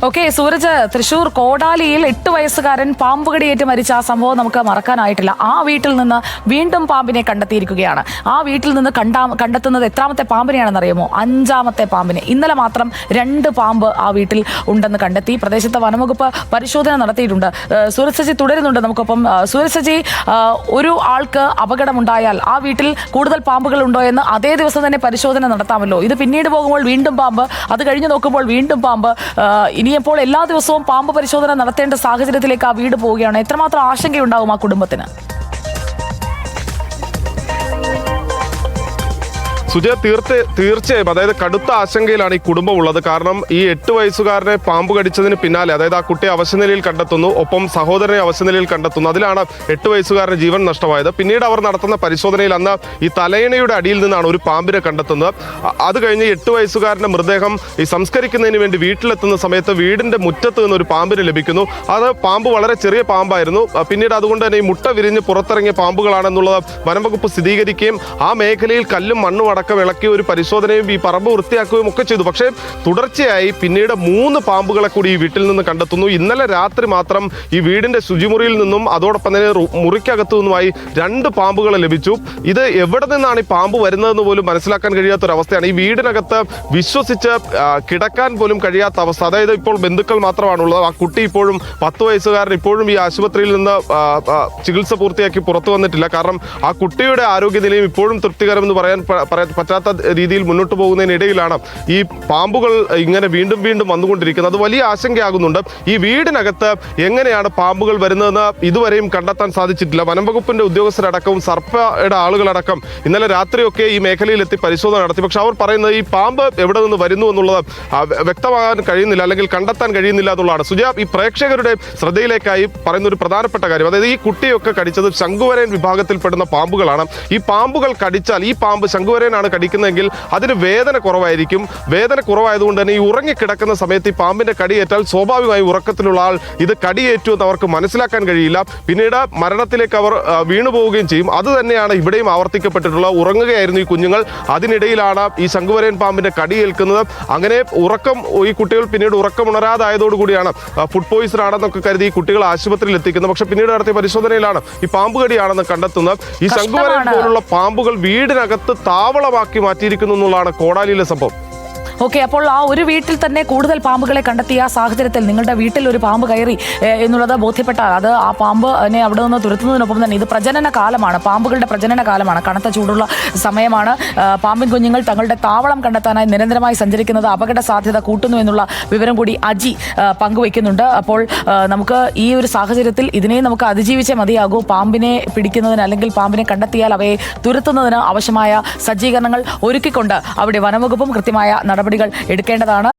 Okay, Sooraj, Thrissur കോടാലിയിൽ 8 വയസ്സുകാരൻ പാമ്പുകടിയേറ്റ് മരിച്ച ആ സംഭവം നമുക്ക് മറക്കാനായിട്ടില്ല. ആ വീട്ടിൽ നിന്ന് വീണ്ടും പാമ്പിനെ കണ്ടെത്തിയിരിക്കുകയാണ്. ആ വീട്ടിൽ നിന്ന് കണ്ടെത്തുന്നത് എത്രാമത്തെ പാമ്പിനെയാണെന്ന് അറിയാമോ? 5ാമത്തെ പാമ്പിനെ. ഇന്നലെ മാത്രം 2 പാമ്പ് ആ വീട്ടിൽ ഉണ്ടെന്ന് കണ്ടെത്തി. പ്രദേശത്തെ വനംവകുപ്പ് പരിശോധന നടത്തിയിട്ടുണ്ട്. സൂരജ് സജി തുടരുന്നുണ്ട് നമുക്കൊപ്പം. സൂരജ് സജി, ഒരു ആൾക്ക് അപകടമുണ്ടായാൽ ആ വീട്ടിൽ കൂടുതൽ പാമ്പുകൾ ഉണ്ടോ എന്ന് അതേ ദിവസം തന്നെ പരിശോധന നടത്താമല്ലോ. ഇത് പിന്നീട് പോകുമ്പോൾ വീണ്ടും പാമ്പ്, അത് കഴിഞ്ഞ് നോക്കുമ്പോൾ വീണ്ടും പാമ്പ്. ഇനിയപ്പോൾ എല്ലാ ദിവസവും പാമ്പ് പരിശോധന നടത്തേണ്ട സാഹചര്യത്തിലേക്ക് ആ വീട് പോവുകയാണ്. എത്രമാത്രം ആശങ്കയുണ്ടാവും ആ കുടുംബത്തിന്? സുജയ, തീർച്ചയായും അതായത് കടുത്ത ആശങ്കയിലാണ് ഈ കുടുംബം ഉള്ളത്. കാരണം ഈ 8 വയസ്സുകാരനെ പാമ്പ് കടിച്ചതിന് പിന്നാലെ അതായത് ആ കുട്ടിയെ അവശനിലയിൽ കണ്ടെത്തുന്നു, ഒപ്പം സഹോദരനെ അവശനിലയിൽ കണ്ടെത്തുന്നു. അതിലാണ് 8 വയസ്സുകാരന് ജീവൻ നഷ്ടമായത്. പിന്നീട് അവർ നടത്തുന്ന പരിശോധനയിൽ അന്ന് ഈ തലയണയുടെ അടിയിൽ നിന്നാണ് ഒരു പാമ്പിനെ കണ്ടെത്തുന്നത്. അത് കഴിഞ്ഞ് 8 വയസ്സുകാരന്റെ മൃതദേഹം ഈ സംസ്കരിക്കുന്നതിന് വേണ്ടി വീട്ടിലെത്തുന്ന സമയത്ത് വീടിന്റെ മുറ്റത്ത് നിന്ന് ഒരു പാമ്പിനെ ലഭിക്കുന്നു. അത് പാമ്പ് വളരെ ചെറിയ പാമ്പായിരുന്നു. പിന്നീട് അതുകൊണ്ട് തന്നെ ഈ മുട്ട വിരിഞ്ഞ് പുറത്തിറങ്ങിയ പാമ്പുകളാണെന്നുള്ളത് വനംവകുപ്പ് സ്ഥിരീകരിക്കുകയും ആ മേഖലയിൽ കല്ലും മണ്ണും അടക്കം ഇളക്കി ഒരു പരിശോധനയും ഈ പറമ്പ് വൃത്തിയാക്കുകയും ഒക്കെ ചെയ്തു. പക്ഷേ തുടർച്ചയായി പിന്നീട് 3 പാമ്പുകളെ കൂടി ഈ വീട്ടിൽ നിന്ന് കണ്ടെത്തുന്നു. ഇന്നലെ രാത്രി മാത്രം ഈ വീടിന്റെ ശുചിമുറിയിൽ നിന്നും അതോടൊപ്പം തന്നെ മുറിക്കകത്തു നിന്നുമായി 2 പാമ്പുകളെ ലഭിച്ചു. ഇത് എവിടെ നിന്നാണ് ഈ പാമ്പ് വരുന്നതെന്ന് പോലും മനസ്സിലാക്കാൻ കഴിയാത്തൊരവസ്ഥയാണ്. ഈ വീടിനകത്ത് വിശ്വസിച്ച് കിടക്കാൻ പോലും കഴിയാത്ത അവസ്ഥ. അതായത് ഇപ്പോൾ ബന്ധുക്കൾ മാത്രമാണുള്ളത്. ആ കുട്ടി ഇപ്പോഴും 10 വയസ്സുകാരൻ ഇപ്പോഴും ഈ ആശുപത്രിയിൽ നിന്ന് ചികിത്സ പൂർത്തിയാക്കി പുറത്തു വന്നിട്ടില്ല. കാരണം ആ കുട്ടിയുടെ ആരോഗ്യനിലയും ഇപ്പോഴും തൃപ്തികരമെന്ന് പറയാൻ പറ്റാത്ത രീതിയിൽ മുന്നോട്ട് പോകുന്നതിനിടയിലാണ് ഈ പാമ്പുകൾ ഇങ്ങനെ വീണ്ടും വീണ്ടും വന്നുകൊണ്ടിരിക്കുന്നത്. അത് വലിയ ആശങ്കയാകുന്നുണ്ട്. ഈ വീടിനകത്ത് എങ്ങനെയാണ് പാമ്പുകൾ വരുന്നതെന്ന് ഇതുവരെയും കണ്ടെത്താൻ സാധിച്ചിട്ടില്ല. വനംവകുപ്പിന്റെ ഉദ്യോഗസ്ഥരടക്കവും സർപ്പയുടെ ആളുകളടക്കം ഇന്നലെ രാത്രിയൊക്കെ ഈ മേഖലയിലെത്തി പരിശോധന നടത്തി. പക്ഷെ അവർ പറയുന്നത് ഈ പാമ്പ് എവിടെ നിന്ന് വരുന്നു എന്നുള്ളത് വ്യക്തമാകാൻ കഴിയുന്നില്ല, അല്ലെങ്കിൽ കണ്ടെത്താൻ കഴിയുന്നില്ല എന്നുള്ളതാണ്. സുജ, ഈ പ്രേക്ഷകരുടെ ശ്രദ്ധയിലേക്കായി പറയുന്ന ഒരു പ്രധാനപ്പെട്ട കാര്യം, അതായത് ഈ കുട്ടിയൊക്കെ കടിച്ചത് ശംഖുവരയൻ വിഭാഗത്തിൽപ്പെടുന്ന പാമ്പുകളാണ്. ഈ പാമ്പുകൾ കടിച്ചാൽ, ഈ പാമ്പ് ശംഖുവരയനാണ് കടിക്കുന്നതെങ്കിൽ അതിന് വേദന കുറവായിരിക്കും. വേദന കുറവായതുകൊണ്ട് തന്നെ ഈ ഉറങ്ങിക്കിടക്കുന്ന സമയത്ത് ഈ പാമ്പിന്റെ കടിയേറ്റാൽ സ്വാഭാവികമായി ഉറക്കത്തിലുള്ള ആൾ ഇത് കടിയേറ്റു എന്ന് അവർക്ക് മനസ്സിലാക്കാൻ കഴിയില്ല. പിന്നീട് മരണത്തിലേക്ക് അവർ വീണുപോവുകയും ചെയ്യും. അത് തന്നെയാണ് ഇവിടെയും ആവർത്തിക്കപ്പെട്ടിട്ടുള്ളത്. ഉറങ്ങുകയായിരുന്നു ഈ കുഞ്ഞുങ്ങൾ, അതിനിടയിലാണ് ഈ ശംഖുവരയൻ പാമ്പിന്റെ കടിയേൽക്കുന്നത്. അങ്ങനെ ഈ കുട്ടികൾ പിന്നീട് ഉറക്കമുണരാതായതോടുകൂടിയാണ് ഫുഡ് പോയിസൺ ആണെന്നൊക്കെ കരുതി ഈ കുട്ടികൾ ആശുപത്രിയിൽ എത്തിക്കുന്നത്. പക്ഷെ പിന്നീട് നടത്തിയ പരിശോധനയിലാണ് ഈ പാമ്പ് കടിയാണെന്ന് കണ്ടെത്തുന്നത്. ഈ ശംഖുവരയൻ പോലുള്ള പാമ്പുകൾ വീടിനകത്ത് താവളമാക്കി മാറ്റിയിരിക്കുന്നു എന്നുള്ളതാണ് കോടാലിയിലെ സംഭവം. ഓക്കെ, അപ്പോൾ ആ ഒരു വീട്ടിൽ തന്നെ കൂടുതൽ പാമ്പുകളെ കണ്ടെത്തിയ സാഹചര്യത്തിൽ നിങ്ങളുടെ വീട്ടിൽ ഒരു പാമ്പ് കയറി എന്നുള്ളത് ബോധ്യപ്പെട്ടാൽ അത് ആ പാമ്പിനെ അവിടെ നിന്ന് തുരത്തുന്നതിനൊപ്പം തന്നെ ഇത് പ്രജനന കാലമാണ്, പാമ്പുകളുടെ പ്രജനന കാലമാണ്, കനത്ത ചൂടുള്ള സമയമാണ്. പാമ്പിൻ കുഞ്ഞുങ്ങൾ തങ്ങളുടെ താവളം കണ്ടെത്താനായി നിരന്തരമായി സഞ്ചരിക്കുന്നത് അപകട സാധ്യത കൂട്ടുന്നു എന്നുള്ള വിവരം കൂടി അജി പങ്കുവയ്ക്കുന്നുണ്ട്. അപ്പോൾ നമുക്ക് ഈ ഒരു സാഹചര്യത്തിൽ ഇതിനെ നമുക്ക് അതിജീവിച്ചേ മതിയാകൂ. പാമ്പിനെ പിടിക്കുന്നതിന് അല്ലെങ്കിൽ പാമ്പിനെ കണ്ടെത്തിയാൽ അവയെ തുരത്തുന്നതിന് ആവശ്യമായ സജ്ജീകരണങ്ങൾ ഒരുക്കിക്കൊണ്ട് അവിടെ വനംവകുപ്പും കൃത്യമായ നടപടികൾ എടുക്കേണ്ടതാണ്.